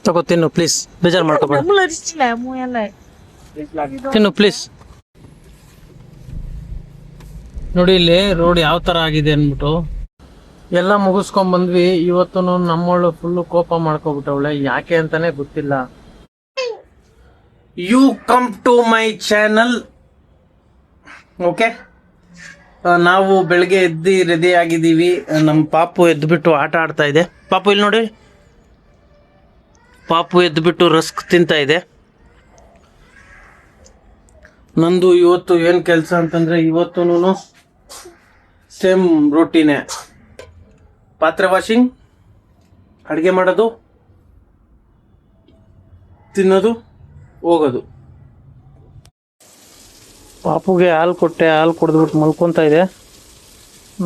ತಗೋ ತಿನ್ನು ಪ್ಲೀಸ್, ಬೇಜಾರು ಮಾಡ್ಕೋಬೇಡ. ತಿನ್ನು ಪ್ಲೀಸ್. ನೋಡಿ ಇಲ್ಲಿ ರೋಡ್ ಯಾವ ತರ ಆಗಿದೆ ಅನ್ಬಿಟ್ಟು ಎಲ್ಲ ಮುಗಿಸ್ಕೊಂಡ್ ಬಂದ್ವಿ. ಇವತ್ತು ನಮ್ಮವಳು ಫುಲ್ಲು ಕೋಪ ಮಾಡ್ಕೊಬಿಟ್ಟವಳೆ, ಯಾಕೆ ಅಂತಾನೆ ಗೊತ್ತಿಲ್ಲ. You come to my channel. Okay, ನಾವು ಬೆಳಗ್ಗೆ ಎದ್ದು ರೆಡಿ ಆಗಿದ್ದೀವಿ. ನಮ್ಮ ಪಾಪು ಎದ್ದುಬಿಟ್ಟು ಆಟ ಆಡ್ತಾ ಇದೆ. ಪಾಪು ಇಲ್ಲಿ ನೋಡಿ, ಪಾಪು ಎದ್ದುಬಿಟ್ಟು ರಸ್ಕ್ ತಿಂತಾ ಇದೆ. ನಂದು ಇವತ್ತು ಏನು ಕೆಲಸ ಅಂತಂದರೆ, ಇವತ್ತು ಸೇಮ್ ರೂಟೀನೇ. ಪಾತ್ರೆ ವಾಷಿಂಗ್, ಅಡುಗೆ ಮಾಡೋದು, ತಿನ್ನೋದು, ಹೋಗೋದು. ಪಾಪುಗೆ ಹಾಲು ಕೊಟ್ಟೆ, ಹಾಲು ಕುಡಿದ್ಬಿಟ್ಟು ಮಲ್ಕೊತಾ ಇದೆ.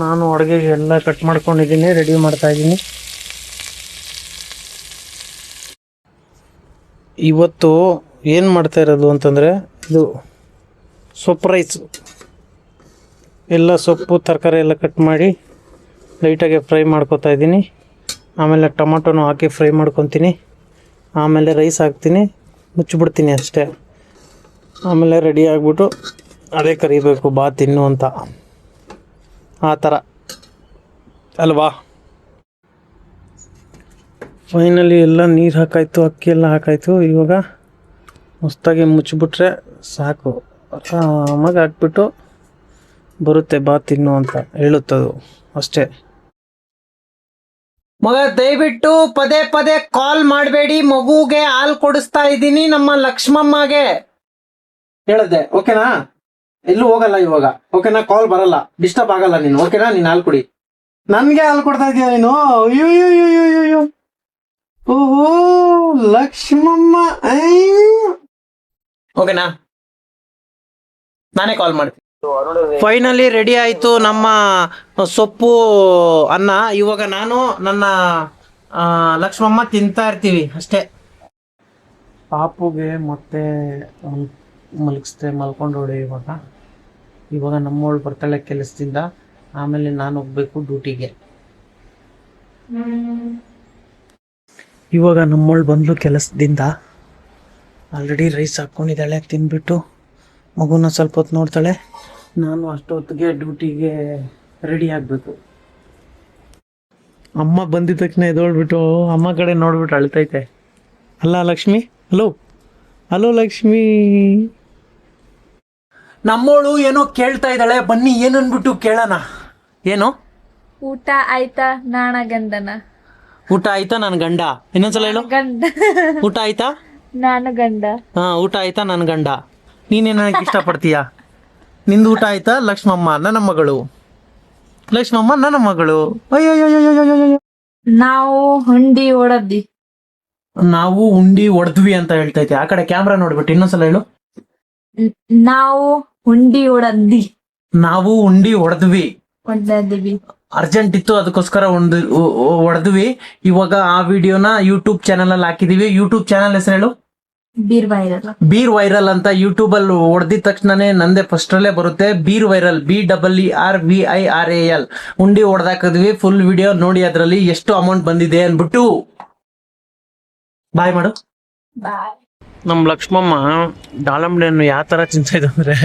ನಾನು ಅಡುಗೆಗೆ ಎಲ್ಲ ಕಟ್ ಮಾಡ್ಕೊಂಡಿದ್ದೀನಿ, ರೆಡಿ ಮಾಡ್ತಾ ಇದ್ದೀನಿ. ಇವತ್ತು ಏನು ಮಾಡ್ತಾ ಇರೋದು ಅಂತಂದರೆ, ಇದು ಸೊಪ್ಪು ರೈಸ್. ಎಲ್ಲ ಸೊಪ್ಪು ತರಕಾರಿ ಎಲ್ಲ ಕಟ್ ಮಾಡಿ ಲೈಟಾಗಿ ಫ್ರೈ ಮಾಡ್ಕೊತಾ ಇದ್ದೀನಿ. ಆಮೇಲೆ ಟೊಮಟೊನು ಹಾಕಿ ಫ್ರೈ ಮಾಡ್ಕೊತೀನಿ. ಆಮೇಲೆ ರೈಸ್ ಹಾಕ್ತೀನಿ, ಮುಚ್ಚಿಬಿಡ್ತೀನಿ ಅಷ್ಟೇ. ಆಮೇಲೆ ರೆಡಿ ಆಗಿಬಿಟ್ಟು ಅದೇ ಕರಿಬೇಕು ಬಾ ತಿನ್ನು ಅಂತ, ಆ ಥರ ಅಲ್ವಾ. ಫೈನಲಿ ಎಲ್ಲ ನೀರು ಹಾಕಾಯ್ತು, ಅಕ್ಕಿ ಎಲ್ಲ ಹಾಕಾಯ್ತು. ಇವಾಗ ಮಸ್ತಾಗಿ ಮುಚ್ಚಿಬಿಟ್ರೆ ಸಾಕು, ಆರಾಮಾಗಿ ಹಾಕ್ಬಿಟ್ಟು ಬರುತ್ತೆ ಬಾ ತಿನ್ನು ಅಂತ ಹೇಳುತ್ತದು ಅಷ್ಟೇ. ಮಗ ದಯವಿಟ್ಟು ಪದೇ ಪದೇ ಕಾಲ್ ಮಾಡಬೇಡಿ, ಮಗುಗೆ ಹಾಲು ಕೊಡಿಸ್ತಾ ಇದ್ದೀನಿ ನಮ್ಮ ಲಕ್ಷ್ಮಮ್ಮಗೆ ಹೇಳಿದೆ. ಓಕೆನಾ? ಎಲ್ಲೂ ಹೋಗಲ್ಲ ಇವಾಗ, ಓಕೆನಾ? ಕಾಲ್ ಬರಲ್ಲ, ಡಿಸ್ಟರ್ಬ್ ಆಗಲ್ಲ ನೀನು, ಓಕೆನಾ? ನೀನು ಹಾಲು ಕುಡಿ. ನನ್ಗೆ ಹಾಲು ಕೊಡ್ತಾ ಇದೀಯ ನೀನು? ಅಯ್ಯೋ, ಓಹೋ ಲಕ್ಷ್ಮಮ್ಮ, ಓಕೆನಾ? ನಾನೇ ಕಾಲ್ ಮಾಡ್ತೀನಿ. ಫೈನಲಿ ರೆಡಿ ಆಯಿತು ನಮ್ಮ ಸೊಪ್ಪು ಅನ್ನ. ಇವಾಗ ನಾನು ನನ್ನ ಲಕ್ಷ್ಮಮ್ಮ ತಿಂತಾ ಇರ್ತೀವಿ ಅಷ್ಟೇ. ಪಾಪುಗೆ ಮತ್ತೆ ಮಲ್ಕೊಂಡೋಳೆ. ಇವಾಗ ನಮ್ಮವಳು ಬರ್ತಾಳೆ ಕೆಲಸದಿಂದ, ಆಮೇಲೆ ನಾನು ಹೋಗ್ಬೇಕು ಡ್ಯೂಟಿಗೆ. ಇವಾಗ ನಮ್ಮವಳು ಬಂದ್ಲು ಕೆಲಸದಿಂದ, ಆಲ್ರೆಡಿ ರೈಸ್ ಹಾಕ್ಕೊಂಡಿದ್ದಾಳೆ. ತಿಂದ್ಬಿಟ್ಟು ಮಗುನ ಸ್ವಲ್ಪ ಹೊತ್ತು ನೋಡ್ತಾಳೆ. ನಾನು ಅಷ್ಟೊತ್ತಿಗೆ ಡ್ಯೂಟಿಗೆ ರೆಡಿ ಆಗಬೇಕು. ಅಮ್ಮ ಬಂದಿದ್ದ ತಕ್ಷಣ ಎದೋಳ್ಬಿಟ್ಟು ಅಮ್ಮ ಕಡೆ ನೋಡ್ಬಿಟ್ಟು ಅಳ್ತೈತೆ. ಅಲ್ಲ ಲಕ್ಷ್ಮಿ, ಹಲೋ ಲಕ್ಷ್ಮಿ. ನಮ್ಮೋಳು ಏನೋ ಕೇಳ್ತಾ ಇದ್ದಾಳೆ, ಬನ್ನಿ ಏನು ಅನ್ಬಿಟ್ಟು ಕೇಳೋಣ. ಏನು? ಊಟ ಆಯ್ತಾ ನಾಣ ಗಂಡನ? ಊಟ ಆಯ್ತಾ ನನ್ನ ಗಂಡ? ಇನ್ನೊಂದ್ಸಲ ಹೇಳು. ಗಂಡ. ಊಟ ಆಯ್ತಾ ನಾನು ಗಂಡ. ಊಟ ಆಯ್ತಾ ನನ್ನ ಗಂಡ? ನೀನೇ ನನಗೆ ಇಷ್ಟಪಡ್ತೀಯಾ? ನಿಂದು ಊಟ ಆಯ್ತಾ? ಲಕ್ಷ್ಮಮ್ಮ ನನ್ನ ಮಗಳು, ಲಕ್ಷ್ಮಮ್ಮ ನನ್ನ ಮಗಳು. ಅಯ್ಯೋ, ನಾವು ಹುಂಡಿ ಹೊಡದ್ವಿ. ನಾವು ಉಂಡಿ ಹೊಡೆದ್ವಿ ಅಂತ ಹೇಳ್ತೈತೆ. ಆ ಕಡೆ ಕ್ಯಾಮ್ರಾ ನೋಡ್ಬಿಟ್ಟು ಇನ್ನೊಂದ್ಸಲ ಹೇಳು. ನಾವು ಹುಂಡಿ ಹೊಡದ್ವಿ. ನಾವು ಉಂಡಿ ಹೊಡೆದ್ವಿ. ಹೊಡೆದ್ವಿ. ಅರ್ಜೆಂಟ್ ಇತ್ತು, ಅದಕ್ಕೋಸ್ಕರ ಹೊಡೆದ್ವಿ. ಇವಾಗ ಆ ವಿಡಿಯೋನ ಯೂಟ್ಯೂಬ್ ಚಾನಲ್ ಅಲ್ಲಿ ಹಾಕಿದೀವಿ. ಯೂಟ್ಯೂಬ್ ಚಾನಲ್ ಹೆಸರು ಹೇಳು. ಬೀರ್ ವೈರಲ್ ಅಂತ. ಯೂಟ್ಯೂಬ್ ಅಲ್ಲಿ ಹೊಡೆದಿದ ತಕ್ಷಣನೇ ನಂದೇ ಫಸ್ಟ್ ಅಲ್ಲೇ ಬರುತ್ತೆ, ಬೀರ್ ವೈರಲ್, BEERVIRAL. ಉಂಡಿ ಹೊಡೆದಾಕಿದ್ವಿ. ಫುಲ್ ವಿಡಿಯೋ ನೋಡಿ, ಅದರಲ್ಲಿ ಎಷ್ಟು ಅಮೌಂಟ್ ಬಂದಿದೆ ಅನ್ಬಿಟ್ಟು. ಬಾಯ್ ಮಾಡು. ನಮ್ ಲಕ್ಷ್ಮಮ್ಮ ದಾಳಂಬೆಯನ್ನು ಯಾವ ತರ ತಿಂತಿದ್ದು ಅಂದ್ರೆ,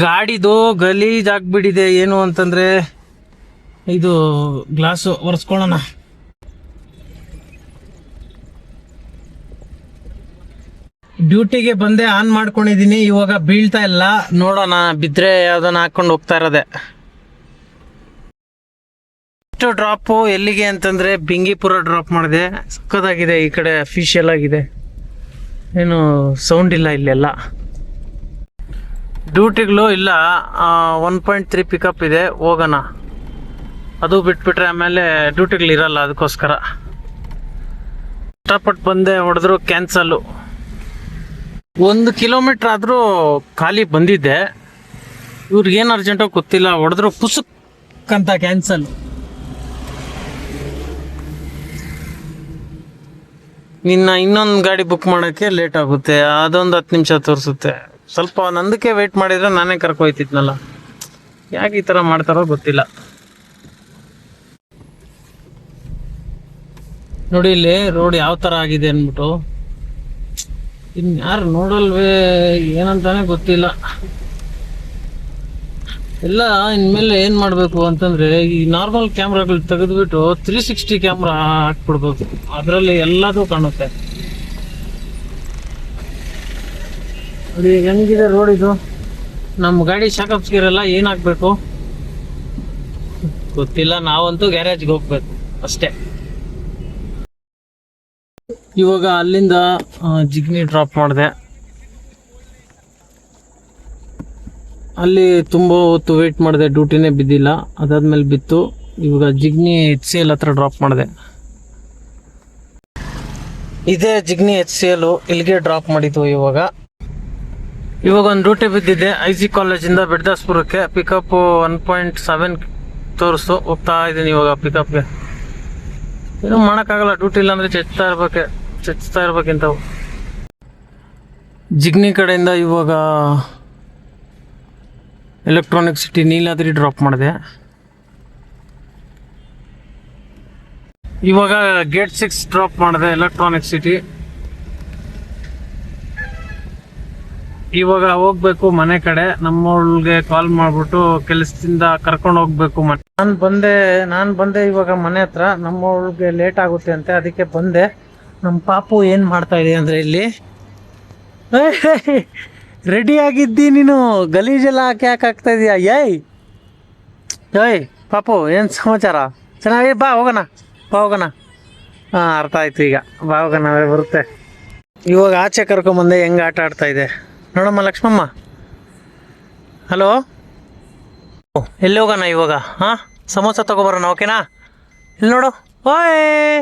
ಗಾಡಿದು ಗಲೀಜ್ ಆಗ್ಬಿಟ್ಟಿದೆ. ಏನು ಅಂತಂದ್ರೆ, ಇದು ಗ್ಲಾಸು ಒರೆಸ್ಕೊಳ್ಳೋಣ. ಡ್ಯೂಟಿಗೆ ಬಂದೆ, ಆನ್ ಮಾಡ್ಕೊಂಡಿದೀನಿ. ಇವಾಗ ಬೀಳ್ತಾ ಇಲ್ಲ, ನೋಡೋಣ ಬಿದ್ರೆ ಯಾವ್ದನ್ನ ಹಾಕೊಂಡು ಹೋಗ್ತಾ ಇರೋದೆ. ಇಷ್ಟು ಡ್ರಾಪು ಎಲ್ಲಿಗೆ ಅಂತಂದ್ರೆ ಬಿಂಗಿಪುರ ಡ್ರಾಪ್ ಮಾಡಿದೆ. ಸಕ್ಕದಾಗಿದೆ. ಈ ಕಡೆ ಅಫಿಷಿಯಲ್ ಆಗಿದೆ, ಏನು ಸೌಂಡ್ ಇಲ್ಲ ಇಲ್ಲೆಲ್ಲ. ಡ್ಯೂಟಿಗಳು ಇಲ್ಲ. 1.3 ಪಿಕಪ್ ಇದೆ, ಹೋಗೋಣ. ಅದು ಬಿಟ್ಬಿಟ್ರೆ ಆಮೇಲೆ ಡ್ಯೂಟಿಗಳು ಇರಲ್ಲ, ಅದಕ್ಕೋಸ್ಕರ ಕಷ್ಟಪಟ್ಟು ಬಂದೆ. ಹೊಡೆದ್ರು ಕ್ಯಾನ್ಸಲ್ಲು. 1 ಕಿಲೋಮೀಟ್ರ್ ಆದರೂ ಖಾಲಿ ಬಂದಿದ್ದೆ. ಇವ್ರಿಗೇನು ಅರ್ಜೆಂಟೋ ಗೊತ್ತಿಲ್ಲ, ಹೊಡೆದ್ರು ಪುಸುಕ್ ಅಂತ ಕ್ಯಾನ್ಸಲ್. ಇನ್ನೊಂದು ಗಾಡಿ ಬುಕ್ ಮಾಡೋಕ್ಕೆ ಲೇಟ್ ಆಗುತ್ತೆ, ಅದೊಂದು 10 ನಿಮಿಷ ತೋರಿಸುತ್ತೆ. ಸ್ವಲ್ಪ ನಂದಕ್ಕೆ ವೆಯ್ಟ್ ಮಾಡಿದ್ರೆ ನಾನೇ ಕರ್ಕೊಯ್ತಿದ್ನಲ್ಲ. ಯಾಕೆ ಈ ಥರ ಮಾಡ್ತಾರೋ ಗೊತ್ತಿಲ್ಲ. ನೋಡಿ ಇಲ್ಲಿ ರೋಡ್ ಯಾವ ತರ ಆಗಿದೆ ಅಂದ್ಬಿಟ್ಟು ಇನ್ಯಾರು ನೋಡಲ್ವೇ ಏನಂತಾನೆ ಗೊತ್ತಿಲ್ಲ. ಎಲ್ಲ ಇನ್ಮೇಲೆ ಏನ್ ಮಾಡ್ಬೇಕು ಅಂತಂದ್ರೆ ಈ ನಾರ್ಮಲ್ ಕ್ಯಾಮ್ರಾಗಳು ತೆಗೆದ್ಬಿಟ್ಟು 360 ಕ್ಯಾಮ್ರಾ ಹಾಕ್ಬಿಡ್ಬೇಕು, ಅದರಲ್ಲಿ ಎಲ್ಲದೂ ಕಾಣುತ್ತೆ. ನೋಡಿ ಹೆಂಗಿದೆ ರೋಡ್ ಇದು. ನಮ್ಮ ಗಾಡಿ ಶಾಕಪ್ಸ್ ಗಿರೆಲ್ಲ ಏನಾಗ್ಬೇಕು ಗೊತ್ತಿಲ್ಲ, ನಾವಂತೂ ಗ್ಯಾರೇಜ್ಗೆ ಹೋಗ್ಬೇಕು ಅಷ್ಟೇ. ಇವಾಗ ಅಲ್ಲಿಂದ ಜಿಗ್ನಿ ಡ್ರಾಪ್ ಮಾಡಿದೆ. ಅಲ್ಲಿ ತುಂಬ ಹೊತ್ತು ವೇಟ್ ಮಾಡಿದೆ, ಡ್ಯೂಟಿನೇ ಬಿದ್ದಿಲ್ಲ. ಅದಾದ್ಮೇಲೆ ಬಿತ್ತು. ಇವಾಗ ಜಿಗ್ನಿ HCL ಹತ್ರ ಡ್ರಾಪ್ ಮಾಡಿದೆ. ಇದೇ ಜಿಗ್ನಿ HCL ಇಲ್ಲಿಗೆ ಡ್ರಾಪ್ ಮಾಡಿದ್ದು. ಇವಾಗ ಒಂದು ಡ್ಯೂಟಿ ಬಿದ್ದಿದೆ. IC ಕಾಲೇಜಿಂದ ಬೆಡ್ದಾಸ್ಪುರಕ್ಕೆ. ಪಿಕಪ್ 1.7 ತೋರಿಸ್ತು. ಹೋಗ್ತಾ ಇದ್ದೀನಿ ಇವಾಗ ಪಿಕಪ್ಗೆ. ಏನೂ ಮಾಡೋಕ್ಕಾಗಲ್ಲ, ಡ್ಯೂಟಿ ಇಲ್ಲಾಂದರೆ ಚಚ್ತಾ ಇರ್ಬೇಕಿಂತವು. ಜಿಗ್ನಿ ಕಡೆಯಿಂದ ಇವಾಗ ಎಲೆಕ್ಟ್ರಾನಿಕ್ ಸಿಟಿ ನೀಲಾದ್ರಿ ಡ್ರಾಪ್ ಮಾಡಿದೆ. ಇವಾಗ ಗೇಟ್ 6 ಡ್ರಾಪ್ ಮಾಡಿದೆ ಎಲೆಕ್ಟ್ರಾನಿಕ್ ಸಿಟಿ. ಇವಾಗ ಹೋಗ್ಬೇಕು ಮನೆ ಕಡೆ. ನಮ್ಮೊಳಗೆ ಕಾಲ್ ಮಾಡ್ಬಿಟ್ಟು ಕೆಲಸದಿಂದ ಕರ್ಕೊಂಡು ಹೋಗ್ಬೇಕು ಮನೆ. ನಾನು ಬಂದೆ ಇವಾಗ ಮನೆ ಹತ್ರ. ನಮ್ಮೊಳಗೆ ಲೇಟ್ ಆಗುತ್ತೆ ಅಂತೆ, ಅದಕ್ಕೆ ಬಂದೆ. ನಮ್ಮ ಪಾಪು ಏನು ಮಾಡ್ತಾ ಇದೆ ಅಂದರೆ ಇಲ್ಲಿ ರೆಡಿ ಆಗಿದ್ದಿ ನೀನು, ಗಲೀಜೆಲ್ಲ ಯಾಕೆ ಆಗ್ತಾ ಇದೀಯಾ? ಏಯ್ ಪಾಪು, ಏನು ಸಮಾಚಾರ? ಚೆನ್ನಾಗಿ ಬಾ ಹೋಗೋಣ. ಹಾಂ, ಅರ್ಥ ಆಯ್ತು ಈಗ. ಬಾ ಹೋಗೋಣ, ಬರುತ್ತೆ. ಇವಾಗ ಆಚೆ ಕರ್ಕೊಂಬಂದೆ, ಹೆಂಗೆ ಆಟ ಆಡ್ತಾ ಇದೆ ನೋಡಮ್ಮ ಲಕ್ಷ್ಮಮ್ಮ. ಹಲೋ, ಎಲ್ಲಿ ಹೋಗೋಣ ಇವಾಗ? ಹಾಂ, ಸಮೋಸ ತಗೊಬರೋಣ, ಓಕೆನಾ? ಇಲ್ಲಿ ನೋಡು. ಓಯ್,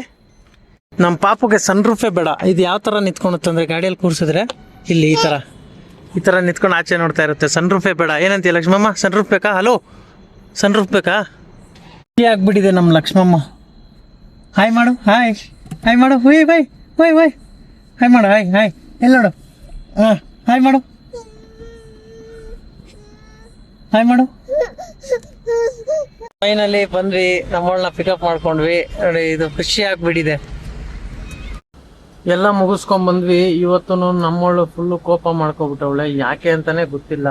ನಮ್ಮ ಪಾಪುಗೆ ಸನ್ ರೂಫೇ ಬೇಡ. ಇದು ಯಾವ ಥರ ನಿಂತ್ಕೊಳುತ್ತಂದರೆ ಗಾಡಿಯಲ್ಲಿ ಕೂರಿಸಿದ್ರೆ ಇಲ್ಲಿ ಈ ಥರ ನಿಂತ್ಕೊಂಡು ಆಚೆ ನೋಡ್ತಾ ಇರುತ್ತೆ. ಸನ್ ರೂಫೇ ಬೇಡ. ಏನಂತೀಯ ಲಕ್ಷ್ಮಮ್ಮ? ಸನ್ ರೂಫ್ ಬೇಕಾ? ಹಲೋ, ಸನ್ ರೂಫ್ ಬೇಕಾ? ಆಗ್ಬಿಟ್ಟಿದೆ ನಮ್ಮ ಲಕ್ಷ್ಮಮ್ಮ. ಹಾಯ್ ಮಾಡು, ಹಾಯ್ ಮಾಡು. ಹುಯ್ ಬೈ ಹಾಯ್ ಮಾಡು. ಹಾಯ್ ಎಲ್ಲಿ ನೋಡು. ಹಾಂ, ಹಾಯ್ ಮಾಡು. ಫೈನಲಿ ಬಂದ್ವಿ, ನಮ್ಮಳನ್ನ ಪಿಕಪ್ ಮಾಡ್ಕೊಂಡ್ವಿ. ನೋಡಿ, ಇದು ಖುಷಿ ಆಗ್ಬಿಟ್ಟಿದೆ. ಎಲ್ಲ ಮುಗಿಸ್ಕೊಂಡ್ಬಂದ್ವಿ. ಇವತ್ತು ನಮ್ಮವಳು ಫುಲ್ಲು ಕೋಪ ಮಾಡ್ಕೊಬಿಟ್ಟವಳೆ, ಯಾಕೆ ಅಂತಾನೆ ಗೊತ್ತಿಲ್ಲ.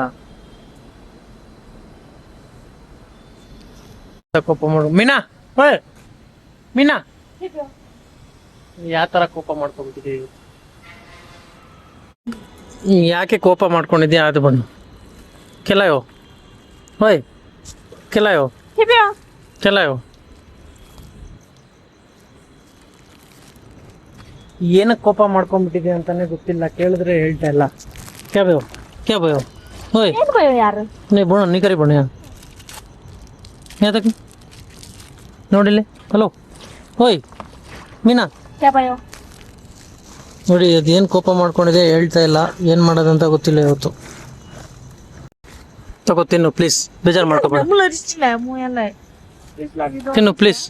ಕೋಪ ಮಾಡು ಮೀನಾ. ಮೀನಾ, ಯಾವ ಥರ ಕೋಪ ಮಾಡ್ಕೊಂಡ್ಬಿಟ್ಟಿದ್ದೀವಿ? ಯಾಕೆ ಕೋಪ ಮಾಡ್ಕೊಂಡಿದ್ಯಾ? ಅದು ಬಂದು ಕೆಲಾಯೋ ಏನಕ್ಕೆ ಕೋಪ ಮಾಡ್ಕೊಂಡ್ಬಿಟ್ಟಿದೆ ಅಂತಾನೆ ಗೊತ್ತಿಲ್ಲ. ಕೇಳಿದ್ರೆ ಹೇಳ್ತಾ ಇಲ್ಲ. ಕ್ಯಾ ಭಯೋ ಯಾರು ನೀ ಬೋಣ ನೀ ಕರಿ ಬೋಣ ಯಾತಕ್ಕೆ ನೋಡಿಲ್ಲಿ. ಹಲೋ ಮೀನಾ, ನೋಡಿ ಅದೇನು ಕೋಪ ಮಾಡ್ಕೊಂಡಿದೆ ಹೇಳ್ತಾ ಇಲ್ಲ. ಏನು ಮಾಡೋದಂತ ಗೊತ್ತಿಲ್ಲ ಇವತ್ತು. ತಗೋ ತಿನ್ನು ಪ್ಲೀಸ್, ಬೇಜಾರು ಮಾಡ್ಕೋಬೇಡ. ತಿನ್ನು ಪ್ಲೀಸ್.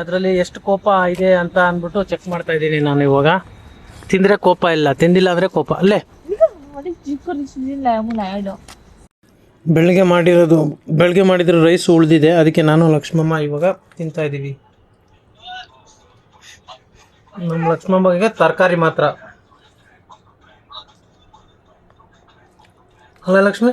ಅದರಲ್ಲಿ ಎಷ್ಟು ಕೋಪ ಇದೆ ಅಂತ ಅಂದ್ಬಿಟ್ಟು ಚೆಕ್ ಮಾಡ್ತಾ ಇದ್ದೀನಿ ನಾನು ಇವಾಗ. ತಿಂದರೆ ಕೋಪ ಇಲ್ಲ, ತಿಂದಿಲ್ಲ ಅಂದರೆ ಕೋಪ. ಅಲ್ಲೇ ಬೆಳಗ್ಗೆ ಮಾಡಿರೋ ರೈಸ್ ಉಳಿದಿದೆ, ಅದಕ್ಕೆ ನಾನು ಲಕ್ಷ್ಮಮ್ಮ ಇವಾಗ ತಿಂತಾ ಇದ್ದೀವಿ. ನಮ್ಮ ಲಕ್ಷ್ಮಮ್ಮಗೆ ತರಕಾರಿ ಮಾತ್ರ. ಅಲ್ಲ ಲಕ್ಷ್ಮಿ,